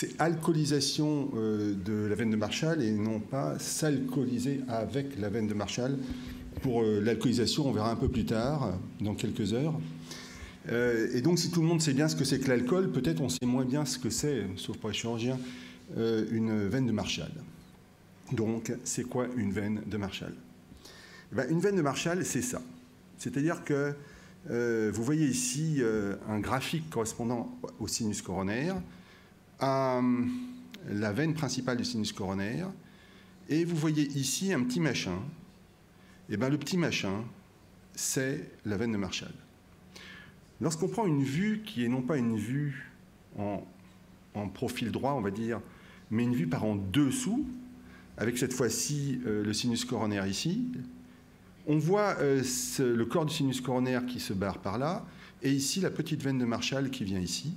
c'est alcoolisation de la veine de Marshall et non pas s'alcooliser avec la veine de Marshall. Pour l'alcoolisation, on verra un peu plus tard, dans quelques heures. Et donc, si tout le monde sait bien ce que c'est que l'alcool, peut-être on sait moins bien ce que c'est, sauf pour les chirurgiens, une veine de Marshall. Donc, c'est quoi une veine de Marshall? Une veine de Marshall, c'est ça. C'est-à-dire que vous voyez ici un graphique correspondant au sinus coronaire, à la veine principale du sinus coronaire, et vous voyez ici un petit machin. Et bien, le petit machin, c'est la veine de Marshall. Lorsqu'on prend une vue qui est non pas une vue en profil droit, on va dire, mais une vue par en dessous, avec cette fois-ci le sinus coronaire ici, on voit le corps du sinus coronaire qui se barre par là, et ici la petite veine de Marshall qui vient ici.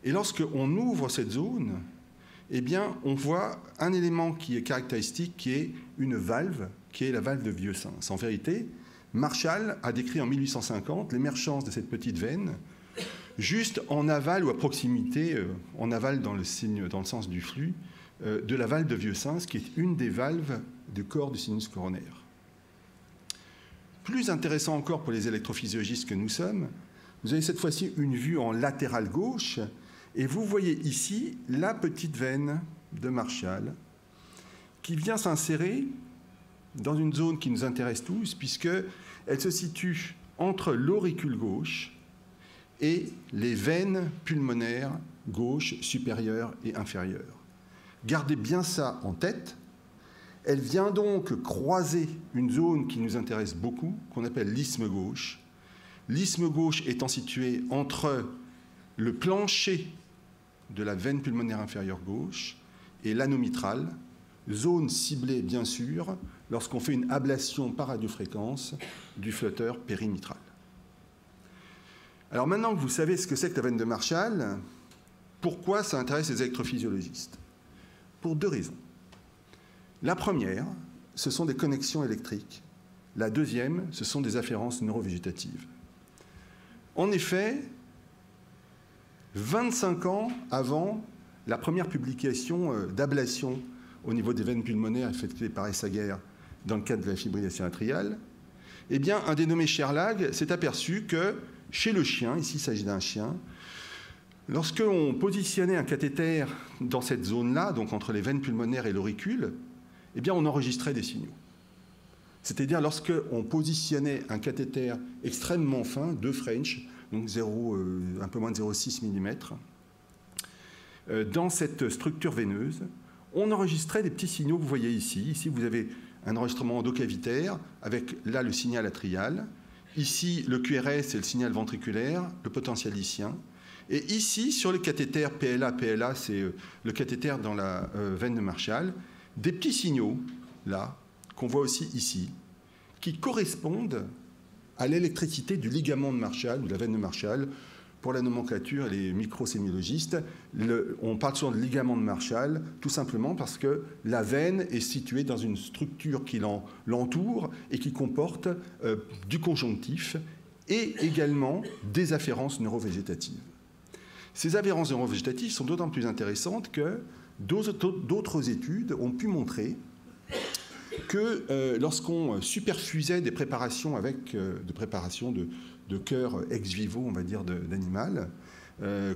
Et lorsqu'on ouvre cette zone, eh bien, on voit un élément qui est caractéristique, qui est une valve, qui est la valve de Vieuxens. En vérité, Marshall a décrit en 1850 l'émergence de cette petite veine, juste en aval ou à proximité, en aval dans le sens du flux, de la valve de Vieuxens, qui est une des valves du corps du sinus coronaire. Plus intéressant encore pour les électrophysiologistes que nous sommes, vous avez cette fois-ci une vue en latéral gauche, et vous voyez ici la petite veine de Marshall qui vient s'insérer dans une zone qui nous intéresse tous, puisqu'elle se situe entre l'auricule gauche et les veines pulmonaires gauche, supérieure et inférieure. Gardez bien ça en tête. Elle vient donc croiser une zone qui nous intéresse beaucoup, qu'on appelle l'isthme gauche. L'isthme gauche étant situé entre le plancher de la veine pulmonaire inférieure gauche et l'anneau mitral, zone ciblée bien sûr lorsqu'on fait une ablation par radiofréquence du flotteur périmitral. Alors maintenant que vous savez ce que c'est que la veine de Marshall, pourquoi ça intéresse les électrophysiologistes? Pour deux raisons. La première, ce sont des connexions électriques. La deuxième, ce sont des afférences neurovégétatives. En effet, 25 ans avant la première publication d'ablation au niveau des veines pulmonaires effectuée par Essaguer dans le cadre de la fibrillation atriale, eh bien, un dénommé Sherlag s'est aperçu que chez le chien, ici il s'agit d'un chien, lorsqu'on positionnait un cathéter dans cette zone-là, donc entre les veines pulmonaires et l'auricule, eh bien, on enregistrait des signaux. C'est-à-dire lorsqu'on positionnait un cathéter extrêmement fin, de French, donc un peu moins de 0,6 mm, dans cette structure veineuse, on enregistrait des petits signaux que vous voyez ici. Ici, vous avez un enregistrement endocavitaire avec là le signal atrial. Ici, le QRS, c'est le signal ventriculaire, le potentiel lycien. Et ici, sur le cathéter PLA, c'est le cathéter dans la veine de Marshall, des petits signaux, là, qu'on voit aussi ici, qui correspondent à l'électricité du ligament de Marshall, ou de la veine de Marshall. Pour la nomenclature et les microsémiologistes, on parle souvent de ligament de Marshall, tout simplement parce que la veine est située dans une structure qui l'entoure et qui comporte du conjonctif et également des afférences neurovégétatives. Ces afférences neurovégétatives sont d'autant plus intéressantes que d'autres études ont pu montrer que lorsqu'on superfusait des préparations de cœur ex vivo, on va dire, d'animal,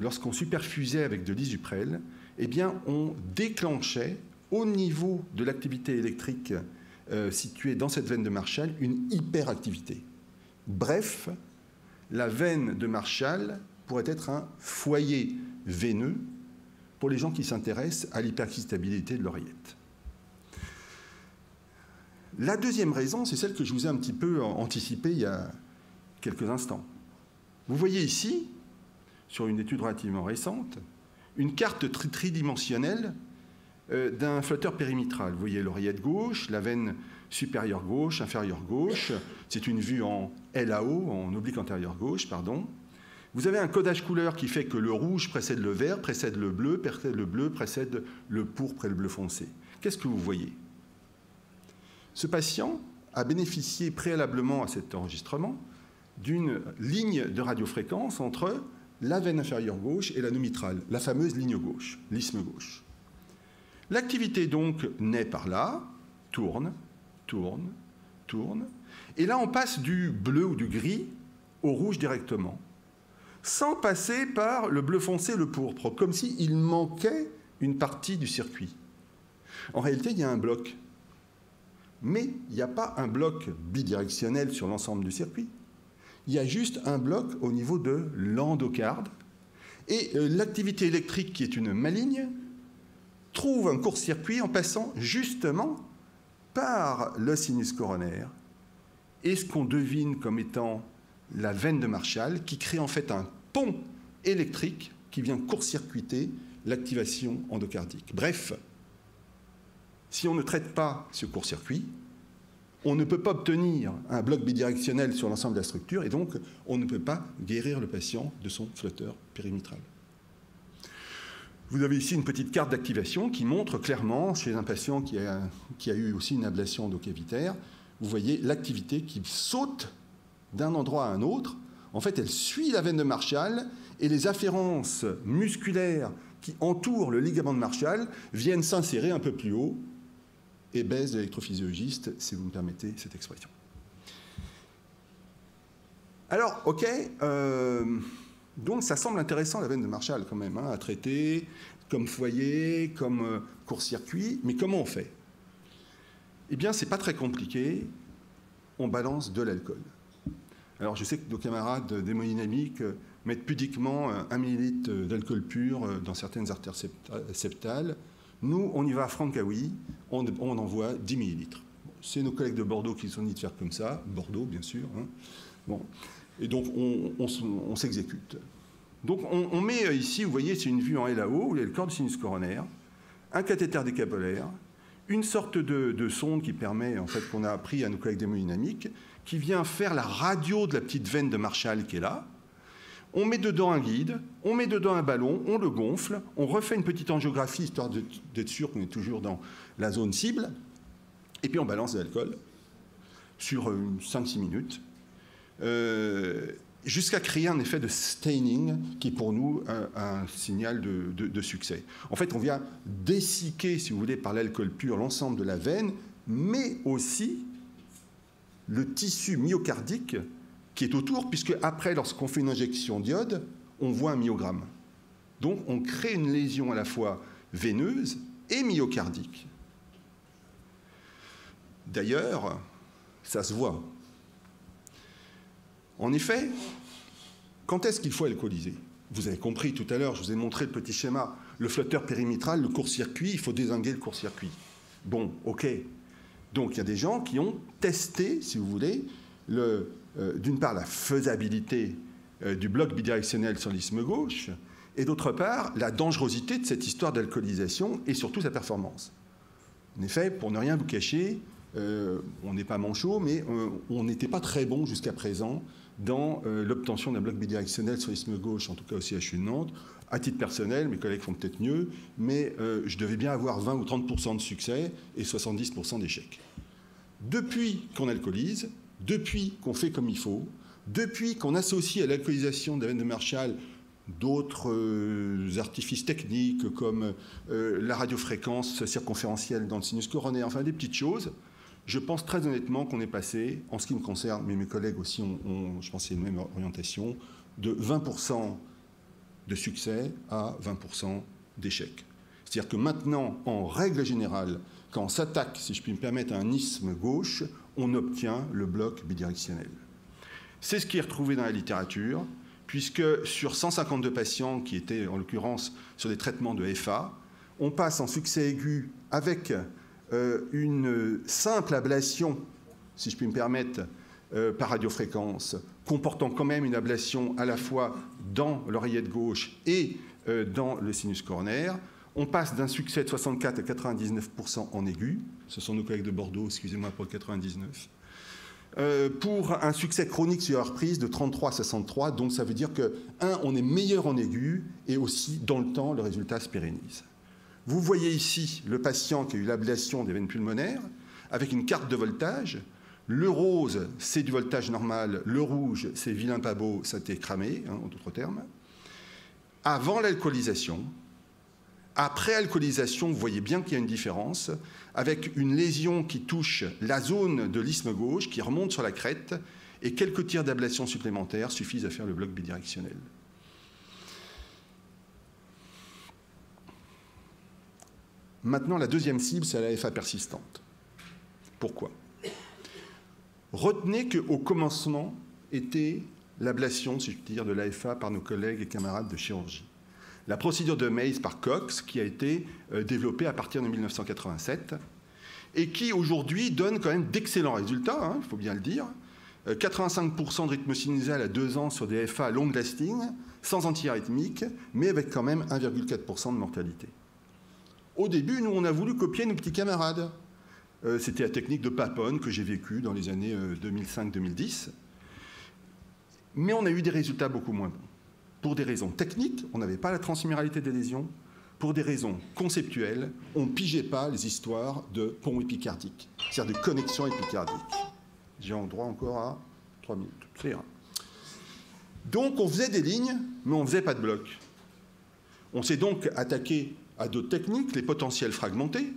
lorsqu'on superfusait avec de l'isuprel, eh bien, on déclenchait au niveau de l'activité électrique située dans cette veine de Marshall une hyperactivité. Bref, la veine de Marshall pourrait être un foyer veineux pour les gens qui s'intéressent à l'hyperexcitabilité de l'oreillette. La deuxième raison, c'est celle que je vous ai un petit peu anticipée il y a quelques instants. Vous voyez ici, sur une étude relativement récente, une carte tridimensionnelle d'un flotteur périmitral. Vous voyez l'oreillette gauche, la veine supérieure gauche, inférieure gauche. C'est une vue en LAO, en oblique antérieure gauche, pardon. Vous avez un codage couleur qui fait que le rouge précède le vert, précède le bleu précède le pourpre et le bleu foncé. Qu'est-ce que vous voyez? Ce patient a bénéficié préalablement à cet enregistrement d'une ligne de radiofréquence entre la veine inférieure gauche et l'anneau mitral, la fameuse ligne gauche, l'isthme gauche. L'activité donc naît par là, tourne, tourne, tourne, et là on passe du bleu ou du gris au rouge directement, sans passer par le bleu foncé et le pourpre, comme s'il manquait une partie du circuit. En réalité, il y a un bloc, mais il n'y a pas un bloc bidirectionnel sur l'ensemble du circuit. Il y a juste un bloc au niveau de l'endocarde, et l'activité électrique, qui est une maligne, trouve un court-circuit en passant justement par le sinus coronaire et ce qu'on devine comme étant la veine de Marshall, qui crée en fait un pont électrique qui vient court-circuiter l'activation endocardique. Bref, si on ne traite pas ce court-circuit, on ne peut pas obtenir un bloc bidirectionnel sur l'ensemble de la structure et donc on ne peut pas guérir le patient de son flotteur périmitral. Vous avez ici une petite carte d'activation qui montre clairement, chez un patient qui a eu aussi une ablation endocavitaire, vous voyez l'activité qui saute d'un endroit à un autre. En fait, elle suit la veine de Marshall et les afférences musculaires qui entourent le ligament de Marshall viennent s'insérer un peu plus haut et baissent de l'électrophysiologiste, si vous me permettez cette expression. Alors, ok, donc ça semble intéressant la veine de Marshall quand même, à traiter comme foyer, comme court-circuit, mais comment on fait? Eh bien, c'est pas très compliqué, on balance de l'alcool. Alors, je sais que nos camarades d'hémodynamique mettent pudiquement 1 millilitre d'alcool pur dans certaines artères septales. Nous, on y va à Francaoui, on envoie 10 millilitres. C'est nos collègues de Bordeaux qui sont dit de faire comme ça, Bordeaux, bien sûr. Hein. Bon. Et donc, on s'exécute. Donc, on met ici, vous voyez, c'est une vue en LAO, où il y a le corps du sinus coronaire, un cathéter décapolaire, une sorte de sonde qui permet, en fait, qu'on a appris à nos collègues d'hémodynamique, qui vient faire la radio de la petite veine de Marshall qui est là. On met dedans un guide, on met dedans un ballon, on le gonfle, on refait une petite angiographie, histoire d'être sûr qu'on est toujours dans la zone cible, et puis on balance de l'alcool sur 5-6 minutes. Jusqu'à créer un effet de staining qui est pour nous un signal de succès. En fait, on vient dessicquer, si vous voulez, par l'alcool pur l'ensemble de la veine, mais aussi le tissu myocardique qui est autour, puisque après, lorsqu'on fait une injection d'iode, on voit un myogramme. Donc, on crée une lésion à la fois veineuse et myocardique. D'ailleurs, ça se voit. En effet, quand est-ce qu'il faut alcooliser? Vous avez compris tout à l'heure, je vous ai montré le petit schéma. Le flotteur périmitral, le court-circuit, il faut dézinguer le court-circuit. Bon, ok. Donc, il y a des gens qui ont testé, si vous voulez, d'une part, la faisabilité du bloc bidirectionnel sur l'isthme gauche, et d'autre part, la dangerosité de cette histoire d'alcoolisation et surtout sa performance. En effet, pour ne rien vous cacher, on n'est pas manchot, mais on n'était pas très bon jusqu'à présent dans l'obtention d'un bloc bidirectionnel sur l'isthme gauche, en tout cas au CHU de Nantes. À titre personnel, mes collègues font peut-être mieux, mais je devais bien avoir 20 ou 30% de succès et 70% d'échecs. Depuis qu'on alcoolise, depuis qu'on fait comme il faut, depuis qu'on associe à l'alcoolisation de la veine de Marshall d'autres artifices techniques comme la radiofréquence circonférentielle dans le sinus coronaire, enfin des petites choses, je pense très honnêtement qu'on est passé, en ce qui me concerne, mais mes collègues aussi je pense, c'est la même orientation, de 20% de succès à 20% d'échec. C'est-à-dire que maintenant, en règle générale, quand on s'attaque, si je puis me permettre, à un isthme gauche, on obtient le bloc bidirectionnel. C'est ce qui est retrouvé dans la littérature, puisque sur 152 patients qui étaient, en l'occurrence, sur des traitements de FA, on passe en succès aigu avec une simple ablation, si je puis me permettre, par radiofréquence, comportant quand même une ablation à la fois dans l'oreillette gauche et dans le sinus coronaire. On passe d'un succès de 64 à 99% en aigu. Ce sont nos collègues de Bordeaux, excusez-moi pour le 99. Pour un succès chronique sur la reprise de 33 à 63. Donc ça veut dire que, on est meilleur en aigu et aussi, dans le temps, le résultat se pérennise. Vous voyez ici le patient qui a eu l'ablation des veines pulmonaires avec une carte de voltage. Le rose, c'est du voltage normal. Le rouge, c'est vilain pas beau, ça a été cramé, en d'autres termes. avant l'alcoolisation. Après alcoolisation, vous voyez bien qu'il y a une différence, avec une lésion qui touche la zone de l'isthme gauche, qui remonte sur la crête, et quelques tirs d'ablation supplémentaires suffisent à faire le bloc bidirectionnel. Maintenant, la deuxième cible, c'est la FA persistante. Pourquoi? Retenez qu'au commencement était l'ablation, si je puis dire, de l'AFA par nos collègues et camarades de chirurgie. La procédure de Mays par Cox, qui a été développée à partir de 1987, et qui aujourd'hui donne quand même d'excellents résultats, hein, il faut bien le dire. 85% de rythme sinusal à 2 ans sur des FA long lasting, sans antiarythmique, mais avec quand même 1,4% de mortalité. Au début, nous, on a voulu copier nos petits camarades. C'était la technique de Papone que j'ai vécue dans les années 2005-2010. Mais on a eu des résultats beaucoup moins bons. Pour des raisons techniques, on n'avait pas la transmuralité des lésions. Pour des raisons conceptuelles, on ne pigeait pas les histoires de pont épicardique, c'est-à-dire de connexion épicardique. J'ai en droit encore à 3 minutes. Ça ira. Donc, on faisait des lignes, mais on ne faisait pas de bloc. On s'est donc attaqué à d'autres techniques, les potentiels fragmentés,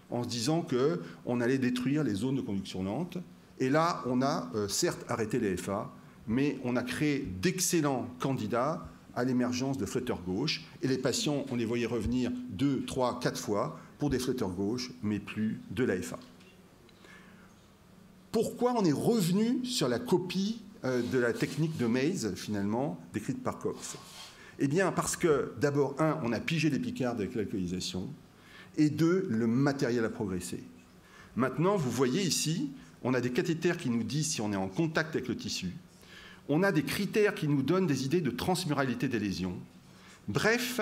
en se disant qu'on allait détruire les zones de conduction lente. Et là, on a certes arrêté les FA, mais on a créé d'excellents candidats à l'émergence de flotteurs gauche. Et les patients, on les voyait revenir 2, 3, 4 fois pour des flotteurs gauche, mais plus de l'AFA. Pourquoi on est revenu sur la copie de la technique de Mays, finalement, décrite par Cox? Eh bien, parce que, d'abord, 1, on a pigé les picardes avec l'alcoolisation, et 2, le matériel a progressé. Maintenant, vous voyez ici, on a des cathéters qui nous disent si on est en contact avec le tissu. On a des critères qui nous donnent des idées de transmuralité des lésions. Bref,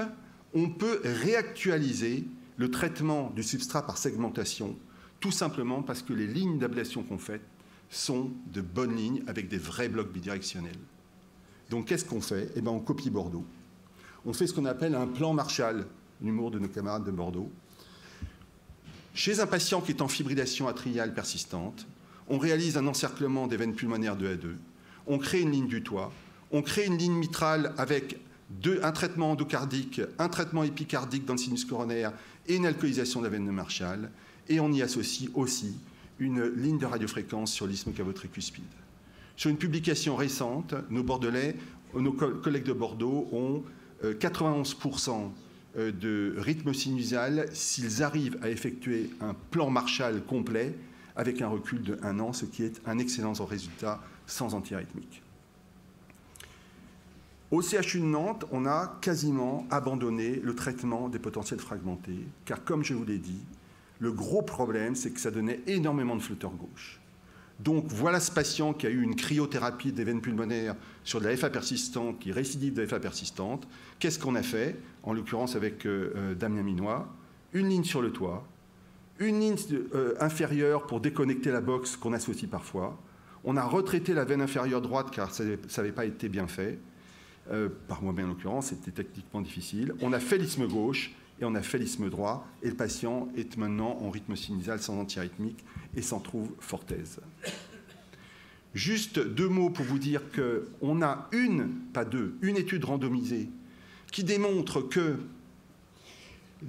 on peut réactualiser le traitement du substrat par segmentation, tout simplement parce que les lignes d'ablation qu'on fait sont de bonnes lignes avec des vrais blocs bidirectionnels. Donc, qu'est-ce qu'on fait? Eh bien, on copie Bordeaux. On fait ce qu'on appelle un plan Marshall, l'humour de nos camarades de Bordeaux. Chez un patient qui est en fibrillation atriale persistante, on réalise un encerclement des veines pulmonaires 2 à 2. On crée une ligne du toit, on crée une ligne mitrale avec un traitement endocardique, un traitement épicardique dans le sinus coronaire et une alcoolisation de la veine de Marshall, et on y associe aussi une ligne de radiofréquence sur l'isthme cavotricuspide. Sur une publication récente, nos collègues de Bordeaux ont 91% de rythme sinusal s'ils arrivent à effectuer un plan Marshall complet avec un recul de 1 an, ce qui est un excellent résultat sans antiarythmique. Au CHU de Nantes, on a quasiment abandonné le traitement des potentiels fragmentés, car comme je vous l'ai dit, le gros problème, c'est que ça donnait énormément de flotteurs gauche. Donc voilà ce patient qui a eu une cryothérapie des veines pulmonaires sur de la FA persistante, qui récidive de FA persistante. Qu'est-ce qu'on a fait? En l'occurrence avec Damien Minois, une ligne sur le toit, une ligne inférieure pour déconnecter la boxe qu'on associe parfois. On a retraité la veine inférieure droite car ça n'avait pas été bien fait. Par moi-même en l'occurrence, c'était techniquement difficile. On a fait l'isthme gauche et on a fait l'isthme droit, et le patient est maintenant en rythme sinusal sans antiarythmique et s'en trouve fort aise. Juste 2 mots pour vous dire qu'on a une étude randomisée qui démontre que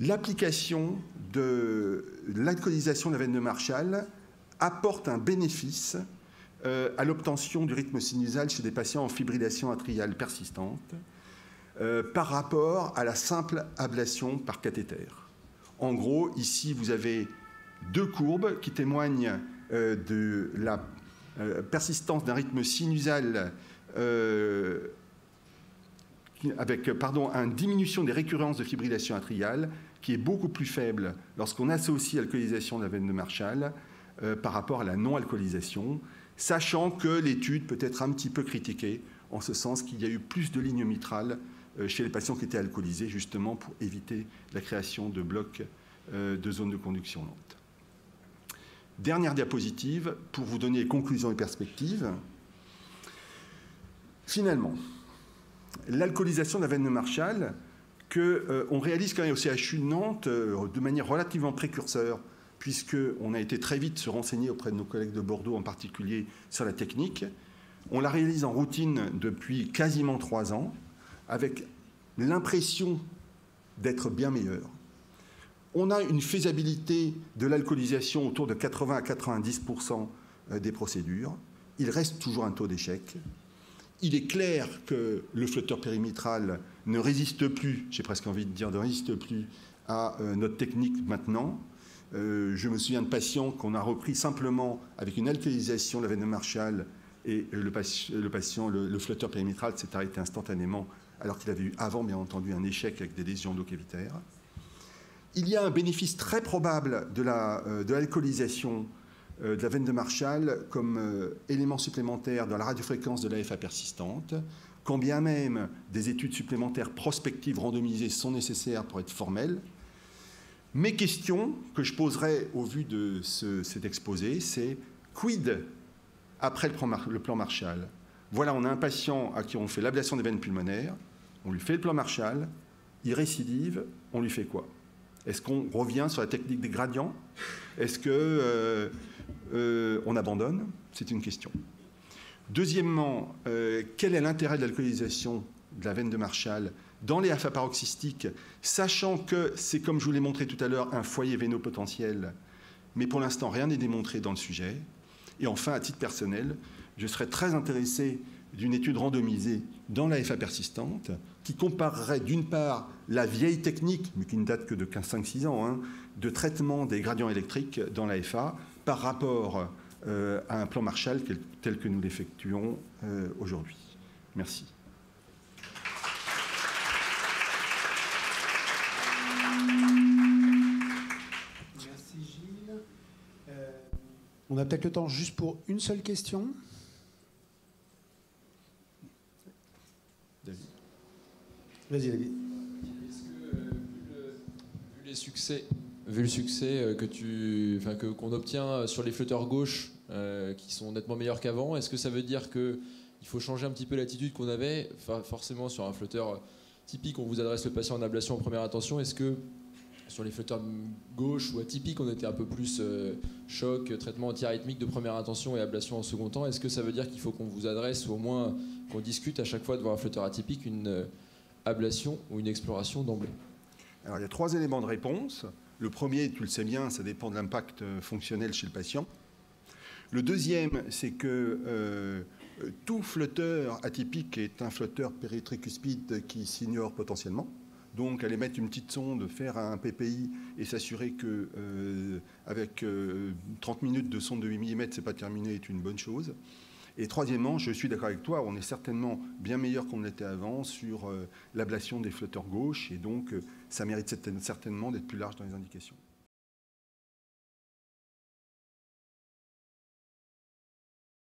l'application de l'alcoolisation de la veine de Marshall apporte un bénéfice à l'obtention du rythme sinusal chez des patients en fibrillation atriale persistante par rapport à la simple ablation par cathéter. En gros, ici, vous avez 2 courbes qui témoignent de la persistance d'un rythme sinusal avec une diminution des récurrences de fibrillation atriale qui est beaucoup plus faible lorsqu'on associe l'alcoolisation de la veine de Marshall par rapport à la non-alcoolisation, sachant que l'étude peut être un petit peu critiquée en ce sens qu'il y a eu plus de lignes mitrales chez les patients qui étaient alcoolisés, justement pour éviter la création de blocs de zones de conduction lente. Dernière diapositive pour vous donner les conclusions et perspectives. Finalement, l'alcoolisation de la veine de Marshall, qu'on réalise quand même au CHU de Nantes de manière relativement précurseur, puisqu'on a été très vite se renseigner auprès de nos collègues de Bordeaux, en particulier sur la technique. On la réalise en routine depuis quasiment 3 ans, avec l'impression d'être bien meilleur. On a une faisabilité de l'alcoolisation autour de 80 à 90% des procédures. Il reste toujours un taux d'échec. Il est clair que le flotteur périmétral ne résiste plus, j'ai presque envie de dire, ne résiste plus à notre technique maintenant. Je me souviens de patients qu'on a repris simplement avec une alcoolisation de la veine de Marshall et le flotteur périmétral s'est arrêté instantanément alors qu'il avait eu avant, bien entendu, un échec avec des lésions endocavitaires. Il y a un bénéfice très probable de l'alcoolisation de la veine de Marshall comme élément supplémentaire dans la radiofréquence de l'AFA persistante, quand bien même des études supplémentaires prospectives randomisées sont nécessaires pour être formelles. Mes questions que je poserai au vu de cet exposé, c'est quid après le plan Marshall? Voilà, on a un patient à qui on fait l'ablation des veines pulmonaires, on lui fait le plan Marshall, il récidive, on lui fait quoi? Est-ce qu'on revient sur la technique des gradients? Est-ce qu'on abandonne? C'est une question. Deuxièmement, quel est l'intérêt de l'alcoolisation de la veine de Marshall dans les AFA paroxystiques, sachant que c'est, comme je vous l'ai montré tout à l'heure, un foyer veineux potentiel, mais pour l'instant, rien n'est démontré dans le sujet. Et enfin, à titre personnel, je serais très intéressé d'une étude randomisée dans l'AFA persistante qui comparerait d'une part la vieille technique, mais qui ne date que de 5-6 ans, de traitement des gradients électriques dans l'AFA par rapport à un plan Marshall tel que nous l'effectuons aujourd'hui. Merci. Merci Gilles. On a peut-être le temps juste pour une seule question. Vas-y, David. Est-ce que, vu le succès qu'on obtient sur les flotteurs gauches, qui sont nettement meilleurs qu'avant, est-ce que ça veut dire qu'il faut changer un petit peu l'attitude qu'on avait? Forcément, sur un flotteur typique, on vous adresse le patient en ablation en première intention. Est-ce que sur les flotteurs gauche ou atypiques, on était un peu plus choc, traitement antiarythmique de première intention et ablation en second temps? Est-ce que ça veut dire qu'il faut qu'on vous adresse, ou au moins qu'on discute à chaque fois devant un flotteur atypique, une ablation ou une exploration d'emblée? Alors, il y a 3 éléments de réponse. Le premier, tu le sais bien, ça dépend de l'impact fonctionnel chez le patient. Le deuxième, c'est que tout flotteur atypique est un flotteur péritricuspide qui s'ignore potentiellement. Donc, aller mettre une petite sonde, faire un PPI et s'assurer qu'avec 30 minutes de sonde de 8 mm, c'est pas terminé, est une bonne chose. Et troisièmement, je suis d'accord avec toi, on est certainement bien meilleur qu'on l'était avant sur l'ablation des flotteurs gauches, et donc ça mérite certainement d'être plus large dans les indications.